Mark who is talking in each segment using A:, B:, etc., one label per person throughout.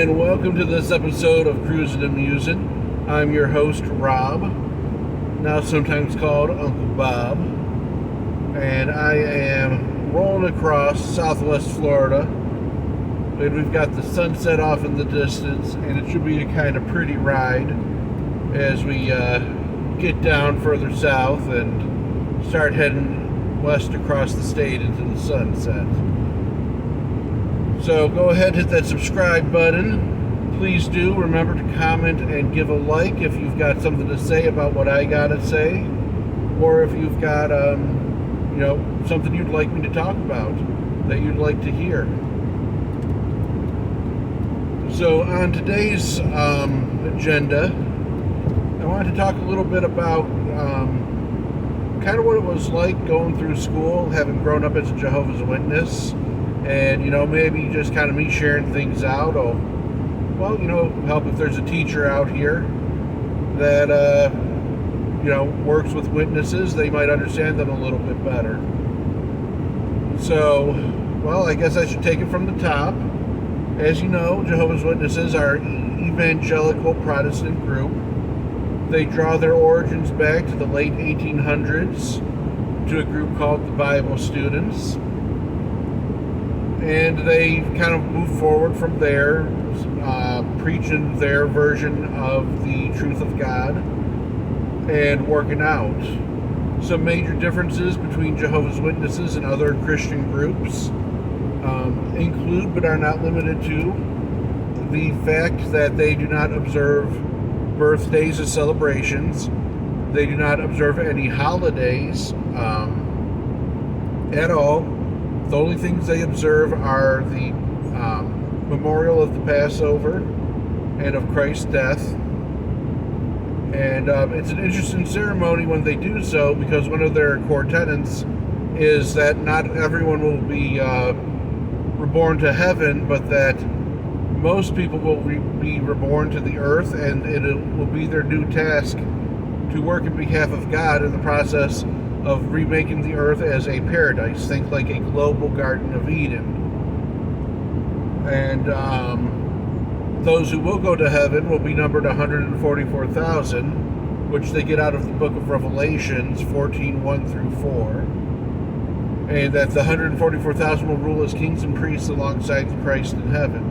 A: and welcome to this episode of Cruising and Musing. I'm your host, Rob, now sometimes called Uncle Bob, and I am rolling across southwest Florida, and we've got the sunset off in the distance, and it should be a kind of pretty ride as we get down further south and start heading west across the state into the sunset. So go ahead, hit that subscribe button. Please do remember to comment and give a like if you've got something to say about what I gotta say, or if you've got something you'd like me to talk about that you'd like to hear. So on today's agenda, I wanted to talk a little bit about kind of what it was like going through school, having grown up as a Jehovah's Witness. And, maybe just kind of me sharing things out. Help if there's a teacher out here that, works with witnesses. They might understand them a little bit better. So, I guess I should take it from the top. As you know, Jehovah's Witnesses are an evangelical Protestant group. They draw their origins back to the late 1800s to a group called the Bible Students. And they kind of move forward from there, preaching their version of the truth of God and working out. Some major differences between Jehovah's Witnesses and other Christian groups include, but are not limited to, the fact that they do not observe birthdays as celebrations. They do not observe any holidays at all. The only things they observe are the memorial of the Passover and of Christ's death. And it's an interesting ceremony when they do so, because one of their core tenets is that not everyone will be reborn to heaven, but that most people will be reborn to the earth, and it will be their new task to work in behalf of God in the process of remaking the earth as a paradise. Think like a global Garden of Eden. And those who will go to heaven will be numbered 144,000, which they get out of the book of Revelations 14:1 through 4. And that the 144,000 will rule as kings and priests alongside Christ in heaven.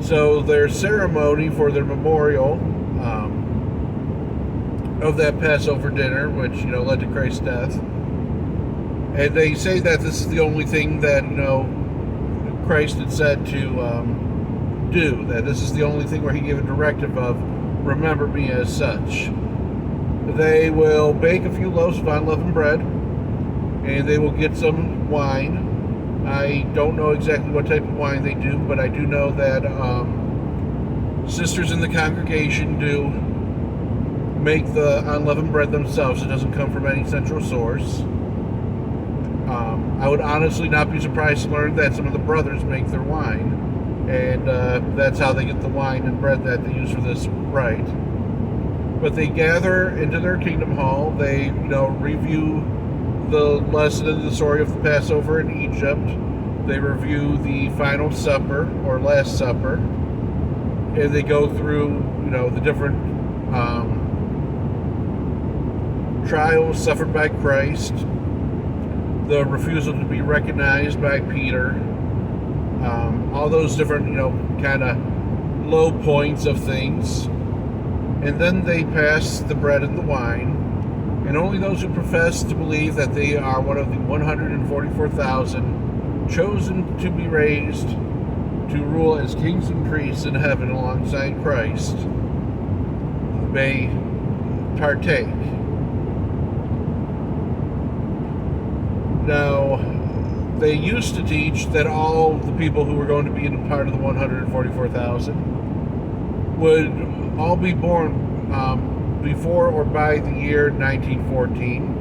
A: So their ceremony for their memorial of that Passover dinner, which, led to Christ's death. And they say that this is the only thing that, Christ had said to do. That this is the only thing where he gave a directive of, remember me as such. They will bake a few loaves of unleavened bread, and they will get some wine. I don't know exactly what type of wine they do, but I do know that sisters in the congregation do make the unleavened bread themselves. It doesn't come from any central source. I would honestly not be surprised to learn that some of the brothers make their wine, and that's how they get the wine and bread that they use for this rite. But they gather into their kingdom hall. They, review the lesson in the story of the Passover in Egypt. They review the final supper or last supper, and they go through, the different trials suffered by Christ, the refusal to be recognized by Peter, all those different, kind of low points of things. And then they pass the bread and the wine, and only those who profess to believe that they are one of the 144,000 chosen to be raised to rule as kings and priests in heaven alongside Christ may partake. Now, they used to teach that all the people who were going to be in part of the 144,000 would all be born before or by the year 1914,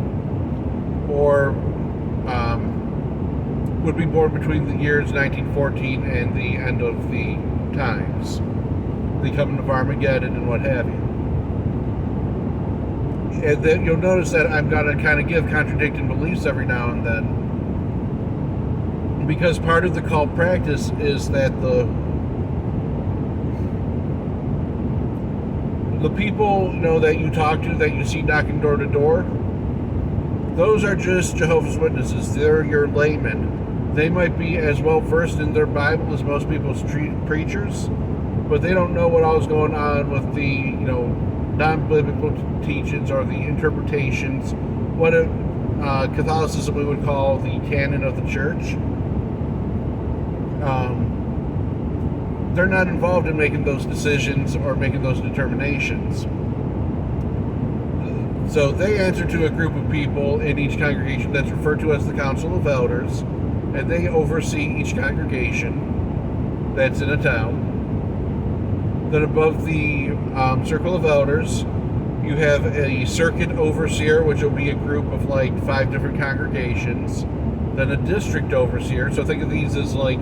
A: or would be born between the years 1914 and the end of the times, the coming of Armageddon and what have you. And then you'll notice that I'm going to kind of give contradicting beliefs every now and then, because part of the cult practice is that the The people, that you talk to, that you see knocking door to door, those are just Jehovah's Witnesses. They're your laymen. They might be as well versed in their Bible as most people's preachers, but they don't know what all is going on with the, non-biblical teachings or the interpretations, what Catholicism we would call the canon of the church. They're not involved in making those decisions or making those determinations. So they answer to a group of people in each congregation that's referred to as the Council of Elders, and they oversee each congregation that's in a town. Then above the Circle of Elders, you have a circuit overseer, which will be a group of like 5 different congregations. Then a district overseer, so think of these as like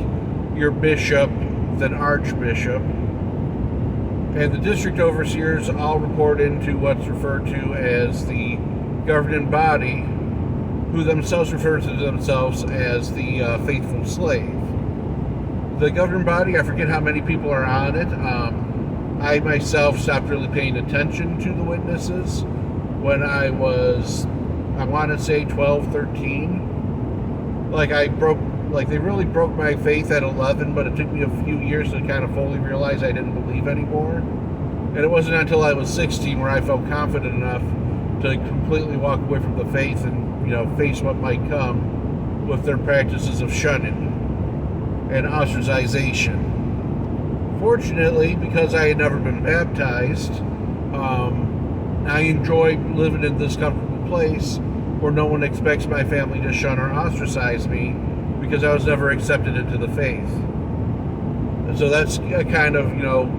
A: your bishop, then archbishop. And the district overseers all report into what's referred to as the governing body, who themselves refer to themselves as the faithful slave. The governing body, I forget how many people are on it. I myself stopped really paying attention to the witnesses when I was, I want to say 12, 13. They really broke my faith at 11, but it took me a few years to kind of fully realize I didn't believe anymore. And it wasn't until I was 16 where I felt confident enough to completely walk away from the faith and, face what might come with their practices of shunning and ostracization. Fortunately, because I had never been baptized, I enjoy living in this comfortable place where no one expects my family to shun or ostracize me, because I was never accepted into the faith. And so that's a kind of,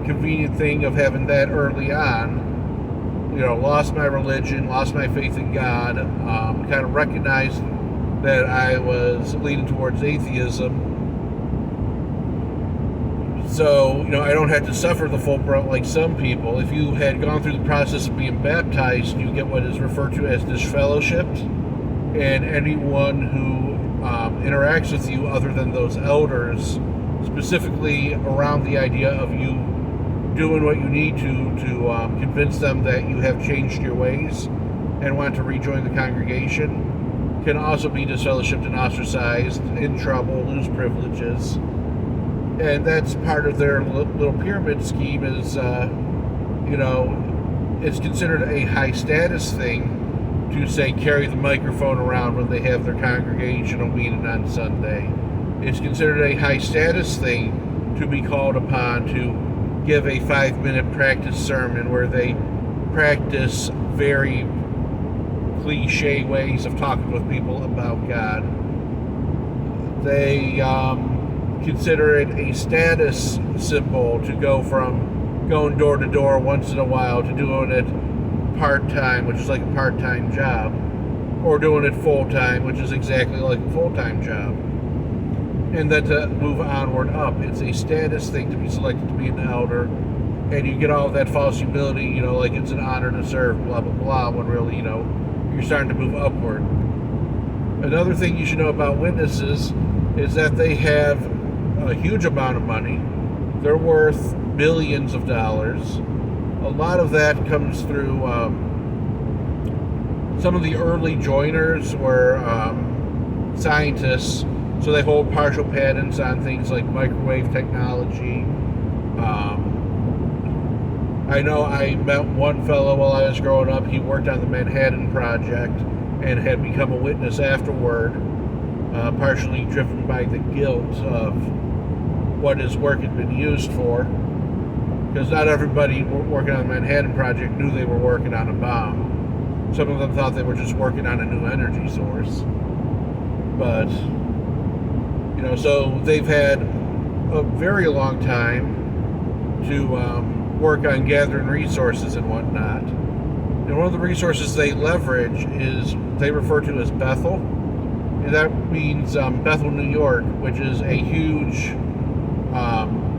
A: convenient thing of having that early on. Lost my religion, lost my faith in God, kind of recognized that I was leaning towards atheism. So, I don't have to suffer the full brunt like some people. If you had gone through the process of being baptized, you get what is referred to as disfellowshipped, and anyone who interacts with you other than those elders, specifically around the idea of you doing what you need to convince them that you have changed your ways and want to rejoin the congregation, can also be disfellowshipped and ostracized, in trouble, lose privileges. And that's part of their little pyramid scheme is, it's considered a high status thing to, say, carry the microphone around when they have their congregational meeting on Sunday. It's considered a high status thing to be called upon to give a 5-minute practice sermon where they practice very cliche ways of talking with people about God. They consider it a status symbol to go from going door to door once in a while to doing it part-time, which is like a part-time job, or doing it full-time, which is exactly like a full-time job. And then to move onward up, it's a status thing to be selected to be an elder, and you get all that false humility, like it's an honor to serve, blah, blah, blah, when really, you're starting to move upward. Another thing you should know about witnesses is that they have a huge amount of money. They're worth billions of dollars. A lot of that comes through some of the early joiners were scientists, so they hold partial patents on things like microwave technology. I know I met one fellow while I was growing up. He worked on the Manhattan Project and had become a witness afterward, partially driven by the guilt of what his work had been used for, because not everybody working on the Manhattan Project knew they were working on a bomb. Some of them thought they were just working on a new energy source. But, so they've had a very long time to work on gathering resources and whatnot. And one of the resources they leverage is, they refer to as Bethel. And that means Bethel, New York, which is a huge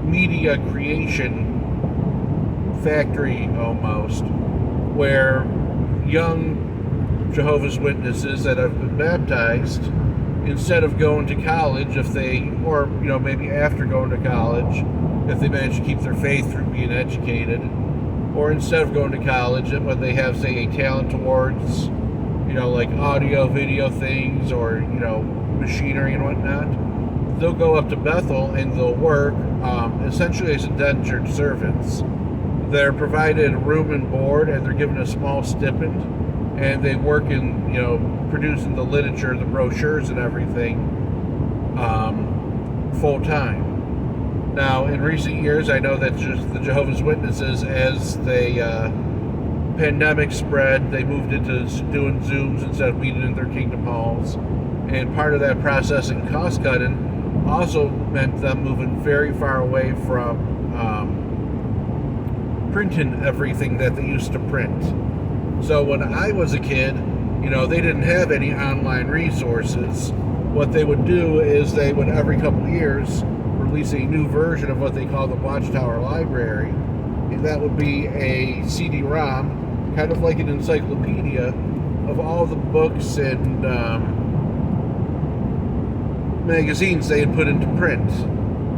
A: media creation factory almost, where young Jehovah's Witnesses that have been baptized, instead of going to college, if they, or maybe after going to college, if they manage to keep their faith through being educated, or instead of going to college, when they have, say, a talent awards, like audio, video things, or, machinery and whatnot, they'll go up to Bethel and they'll work essentially as indentured servants. They're provided room and board, and they're given a small stipend, and they work in, producing the literature, the brochures and everything full time. Now, in recent years, I know that just the Jehovah's Witnesses, as the pandemic spread, they moved into doing Zooms instead of meeting in their kingdom halls. And part of that process and cost cutting also meant them moving very far away from printing everything that they used to print. So when I was a kid, they didn't have any online resources. What they would do is they would, every couple of years, release a new version of what they call the Watchtower Library. And that would be a CD-ROM, kind of like an encyclopedia of all the books and magazines they had put into print,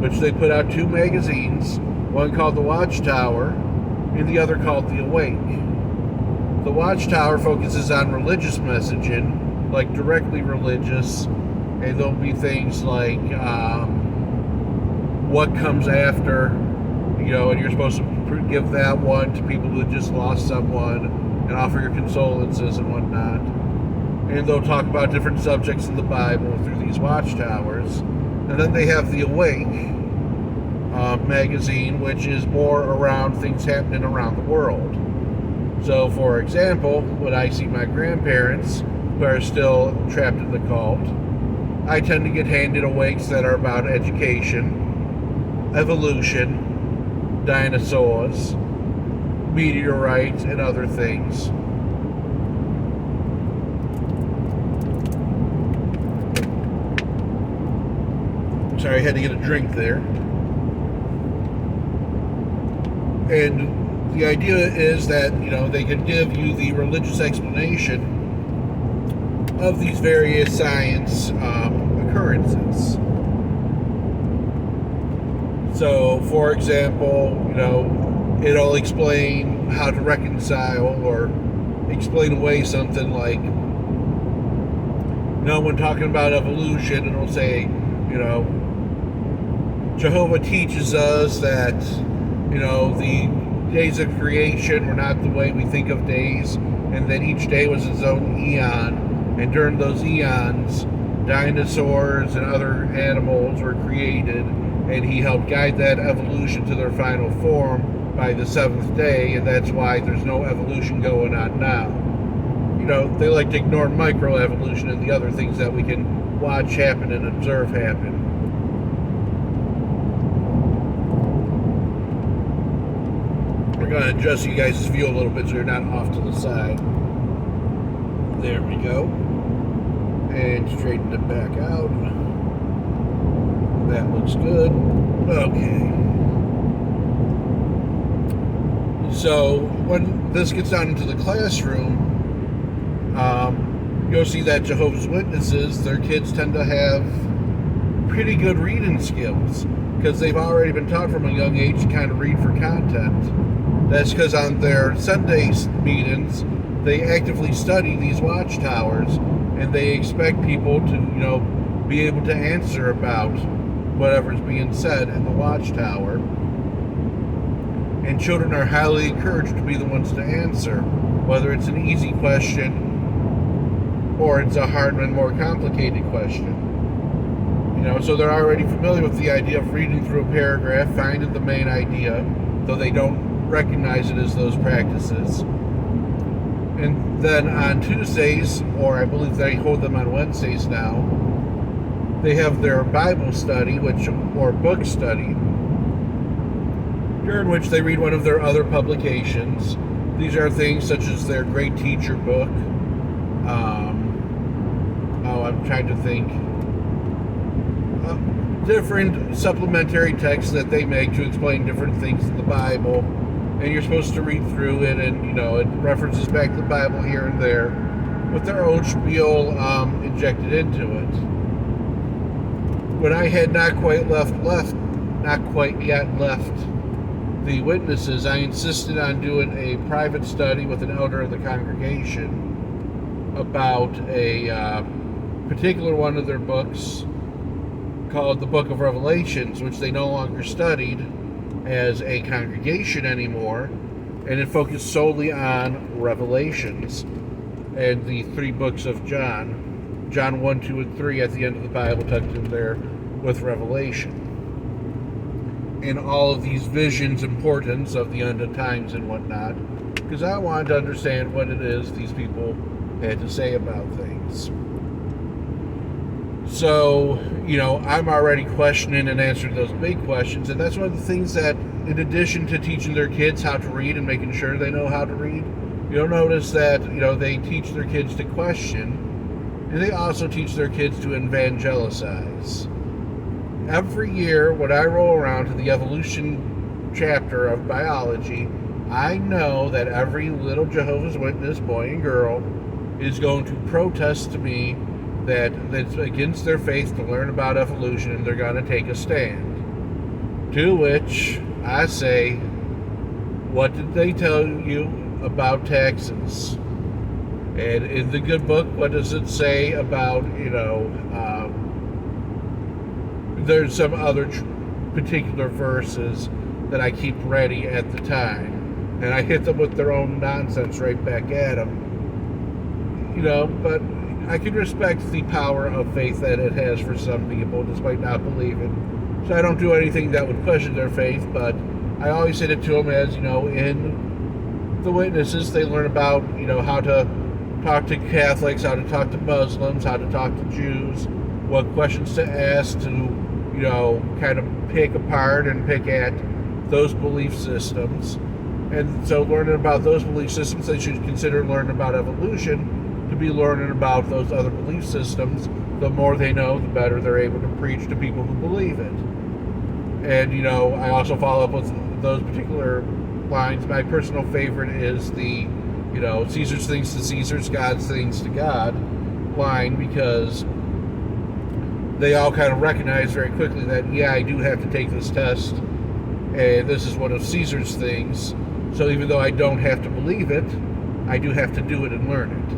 A: which they put out 2 magazines, one called the Watchtower and the other called the Awake. The Watchtower focuses on religious messaging, like directly religious, and there'll be things like what comes after, and you're supposed to give that one to people who had just lost someone and offer your condolences and whatnot. And they'll talk about different subjects in the Bible through these watchtowers. And then they have the Awake magazine, which is more around things happening around the world. So, for example, when I see my grandparents, who are still trapped in the cult, I tend to get handed Awakes that are about education, evolution, dinosaurs, meteorites, and other things. Sorry, I had to get a drink there. And the idea is that, they can give you the religious explanation of these various science occurrences. So, for example, it'll explain how to reconcile or explain away something like, when talking about evolution, it'll say, Jehovah teaches us that, the days of creation were not the way we think of days, and that each day was its own eon, and during those eons, dinosaurs and other animals were created, and he helped guide that evolution to their final form by the 7th day, and that's why there's no evolution going on now. They like to ignore microevolution and the other things that we can watch happen and observe happen. We're going to adjust you guys' view a little bit so you're not off to the side. There we go. And straighten it back out. That looks good. Okay. So when this gets down into the classroom, you'll see that Jehovah's Witnesses, their kids tend to have pretty good reading skills because they've already been taught from a young age to kind of read for content. That's because on their Sunday meetings, they actively study these watchtowers, and they expect people to, be able to answer about whatever's being said in the watchtower. And children are highly encouraged to be the ones to answer, whether it's an easy question or it's a hard and more complicated question. So they're already familiar with the idea of reading through a paragraph, finding the main idea, though they don't recognize it as those practices. And then on Tuesdays, or I believe they hold them on Wednesdays now, they have their Bible study, or book study, during which they read one of their other publications. These are things such as their Great Teacher book. I'm trying to think. Different supplementary texts that they make to explain different things in the Bible. And you're supposed to read through it, and, it references back to the Bible here and there, with their own spiel injected into it. When I had not quite yet left the witnesses, I insisted on doing a private study with an elder of the congregation about a particular one of their books called the Book of Revelations, which they no longer studied as a congregation anymore, and it focused solely on Revelations and the 3 books of John. John 1, 2, and 3 at the end of the Bible, tucked in there with Revelation. And all of these visions, importance of the end of times and whatnot, because I wanted to understand what it is these people had to say about things. So, I'm already questioning and answering those big questions, and that's one of the things that, in addition to teaching their kids how to read and making sure they know how to read, you'll notice that, they teach their kids to question, and they also teach their kids to evangelize. Every year, when I roll around to the evolution chapter of biology, I know that every little Jehovah's Witness, boy and girl, is going to protest to me that it's against their faith to learn about evolution, and they're going to take a stand. To which I say, what did they tell you about taxes? And in the good book, what does it say about, there's some other particular verses that I keep ready at the time, and I hit them with their own nonsense right back at them. But I can respect the power of faith that it has for some people, despite not believing. So I don't do anything that would question their faith, but I always hit it to them as, in the witnesses, they learn about, how to talk to Catholics, how to talk to Muslims, how to talk to Jews, what questions to ask to, kind of pick apart and pick at those belief systems. And so learning about those belief systems, they should consider learning about evolution to be learning about those other belief systems. The more they know, the better they're able to preach to people who believe it. And, I also follow up with those particular lines. My personal favorite is the, Caesar's things to Caesar's, God's things to God line, because they all kind of recognize very quickly that, I do have to take this test, and this is one of Caesar's things. So even though I don't have to believe it, I do have to do it and learn it,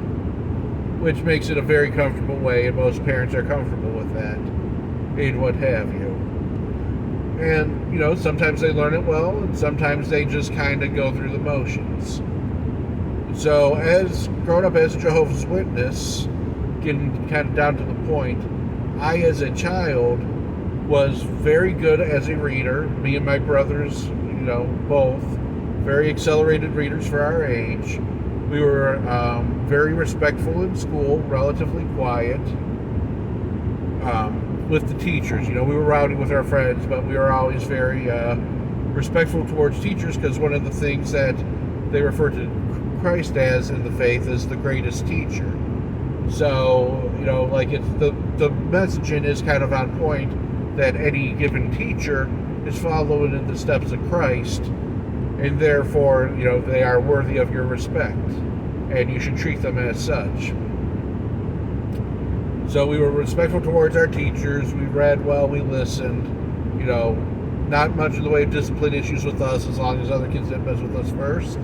A: which makes it a very comfortable way, and most parents are comfortable with that, and what have you. And, sometimes they learn it well, and sometimes they just kind of go through the motions. So as growing up as a Jehovah's Witness, getting kind of down to the point, I, as a child, was very good as a reader. Me and my brothers, both very accelerated readers for our age. We were very respectful in school, relatively quiet with the teachers. We were rowdy with our friends, but we were always very respectful towards teachers, because one of the things that they refer to Christ as in the faith is the greatest teacher. So, it's the messaging is kind of on point, that any given teacher is following in the steps of Christ, and therefore, they are worthy of your respect, and you should treat them as such. So we were respectful towards our teachers. We read well, we listened, not much in the way of discipline issues with us, as long as other kids didn't mess with us first.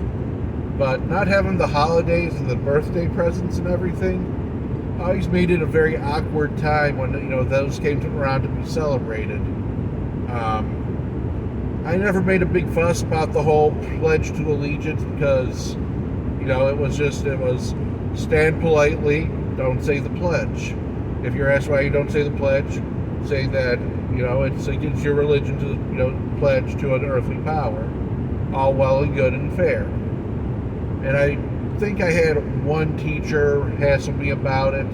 A: But not having the holidays and the birthday presents and everything always made it a very awkward time when, those came around to be celebrated. I never made a big fuss about the whole pledge to allegiance, because, it was stand politely, don't say the pledge. If you're asked why you don't say the pledge, say that, it's against your religion to, pledge to an earthly power. All well and good and fair. And I think I had one teacher hassle me about it.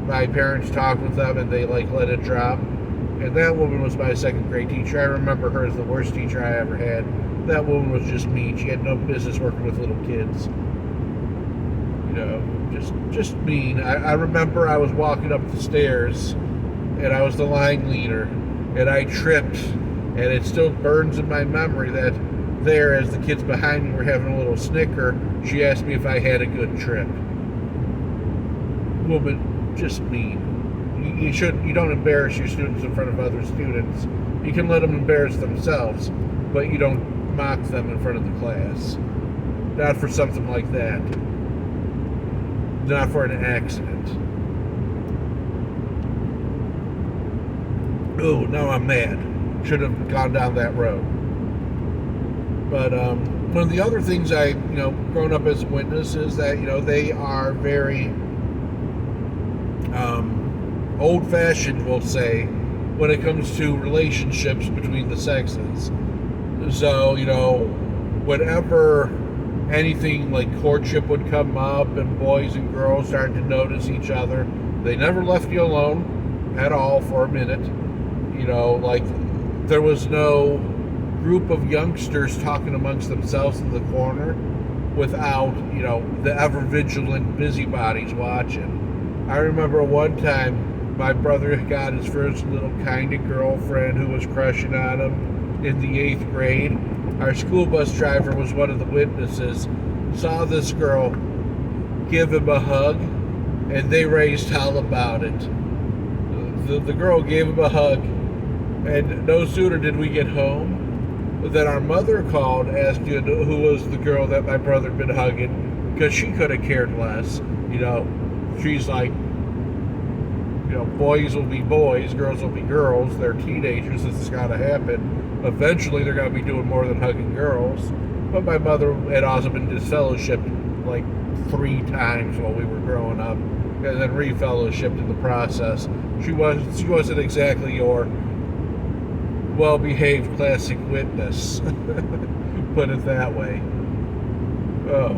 A: My parents talked with them, and they let it drop. And that woman was my second grade teacher. I remember her as the worst teacher I ever had. That woman was just mean. She had no business working with little kids. Just mean. I remember I was walking up the stairs, and I was the line leader, and I tripped, and it still burns in my memory that there, as the kids behind me were having a little snicker, she asked me if I had a good trip. Woman, just mean. You don't embarrass your students in front of other students. You can let them embarrass themselves, but you don't mock them in front of the class. Not for something like that. Not for an accident. Oh, now I'm mad. Should have gone down that road. But one of the other things I, grown up as a witness is that, they are very old-fashioned, we'll say, when it comes to relationships between the sexes. So, whenever anything like courtship would come up and boys and girls started to notice each other, they never left you alone at all for a minute. Like there was no group of youngsters talking amongst themselves in the corner without, the ever-vigilant busybodies watching. I remember one time my brother got his first little kind of girlfriend who was crushing on him in the 8th grade. Our school bus driver was one of the witnesses, saw this girl give him a hug, and they raised hell about it. The girl gave him a hug, and no sooner did we get home than our mother called, asking who was the girl that my brother had been hugging, because she could have cared less. She's like, boys will be boys, girls will be girls. They're teenagers. This has got to happen. Eventually, they're going to be doing more than hugging girls. But my mother had also been disfellowshipped like 3 times while we were growing up, and then refellowshipped in the process. She wasn't exactly your well-behaved classic witness. Put it that way. Oh.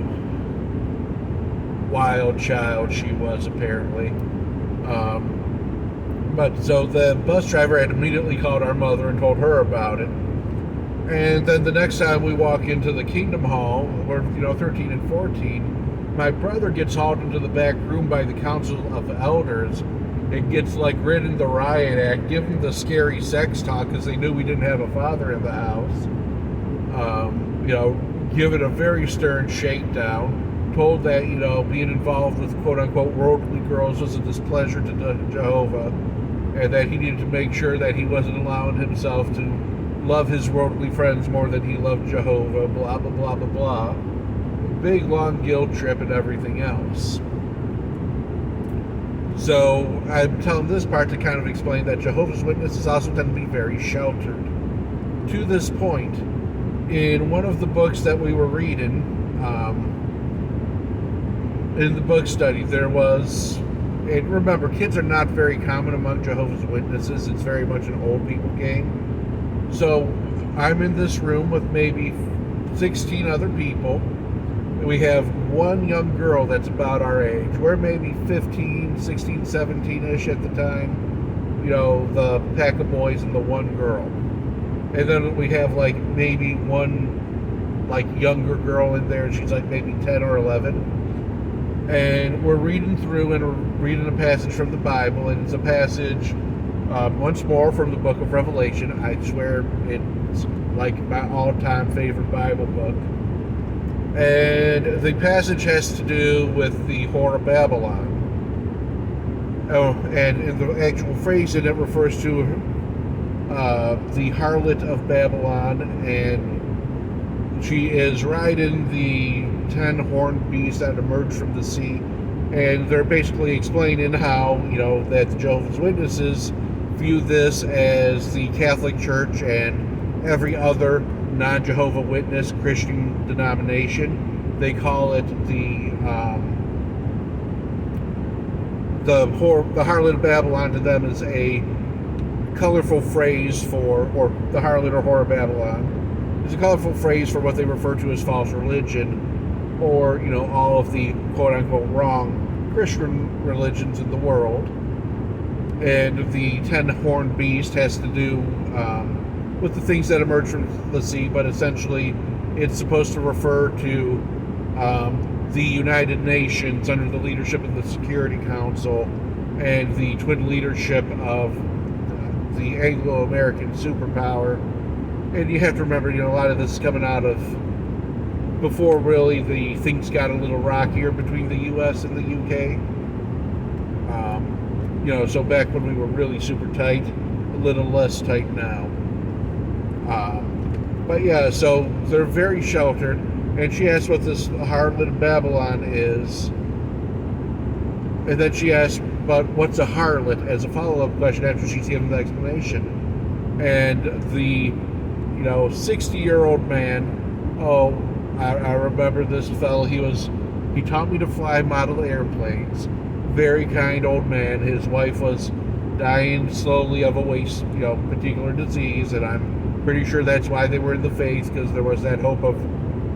A: Wild child she was, apparently. But so the bus driver had immediately called our mother and told her about it. And then the next time we walk into the Kingdom Hall, we're 13 and 14, my brother gets hauled into the back room by the Council of Elders and gets written the riot act, given the scary sex talk because they knew we didn't have a father in the house. Given a very stern shakedown, told that being involved with quote unquote worldly girls was a displeasure to Jehovah, and that he needed to make sure that he wasn't allowing himself to love his worldly friends more than he loved Jehovah, blah, blah, blah, blah, blah. Big, long guilt trip and everything else. So I'm telling this part to kind of explain that Jehovah's Witnesses also tend to be very sheltered. To this point, in one of the books that we were reading, in the book study, there was... And remember, kids are not very common among Jehovah's Witnesses. It's very much an old people game. So I'm in this room with maybe 16 other people. We have one young girl that's about our age. We're maybe 15, 16, 17-ish at the time. The pack of boys and the one girl. And then we have maybe one younger girl in there, and she's maybe 10 or 11. And we're reading through and we're reading a passage from the Bible, and it's a passage once more from the book of Revelation. I swear it's my all-time favorite Bible book. And the passage has to do with the whore of Babylon. Oh, and in the actual phrase in it refers to the harlot of Babylon, and she is riding the 10 horned beasts that emerged from the sea, and they're basically explaining how, that the Jehovah's Witnesses view this as the Catholic Church and every other non-Jehovah Witness Christian denomination. They call it the harlot of Babylon. To them is a colorful phrase for, or the harlot or whore of Babylon is a colorful phrase for what they refer to as false religion, or all of the quote-unquote wrong Christian religions in the world. And the 10 horned beast has to do with the things that emerge from the sea, but essentially it's supposed to refer to the United Nations under the leadership of the Security Council and the twin leadership of the Anglo-American superpower. And you have to remember, a lot of this is coming out of before really the things got a little rockier between the U.S. and the U.K. So back when we were really super tight, a little less tight now. But yeah, so they're very sheltered. And she asks what this harlot of Babylon is. And then she asks, but what's a harlot, as a follow-up question after she's given the explanation. And the, 60-year-old man, I remember this fellow, he taught me to fly model airplanes. Very kind old man. His wife was dying slowly of a particular disease, and I'm pretty sure that's why they were in the faith, because there was that hope of,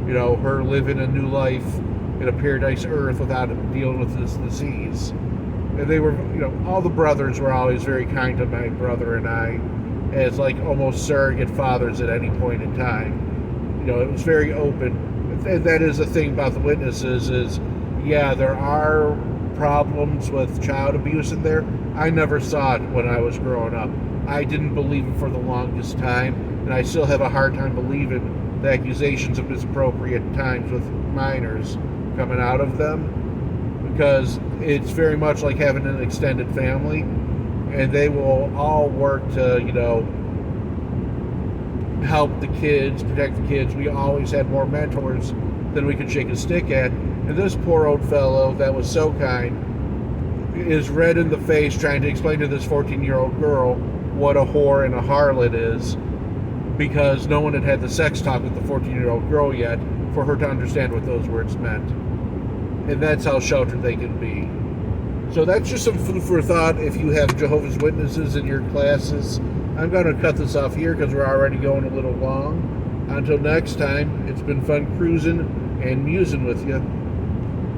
A: her living a new life in a paradise earth without dealing with this disease. And they were, all the brothers were always very kind to my brother and I, as like almost surrogate fathers at any point in time. It was very open. And that is the thing about the Witnesses is, yeah, there are problems with child abuse in there. I never saw it when I was growing up. I didn't believe it for the longest time, and I still have a hard time believing the accusations of misappropriate times with minors coming out of them, because it's very much like having an extended family, and they will all work to, help the kids, protect the kids. We always had more mentors than we could shake a stick at. And this poor old fellow that was so kind is red in the face trying to explain to this 14-year-old girl what a whore and a harlot is, because no one had had the sex talk with the 14-year-old girl yet for her to understand what those words meant. And that's how sheltered they can be. So that's just some food for thought if you have Jehovah's Witnesses in your classes. I'm going to cut this off here because we're already going a little long. Until next time, it's been fun cruising and musing with you.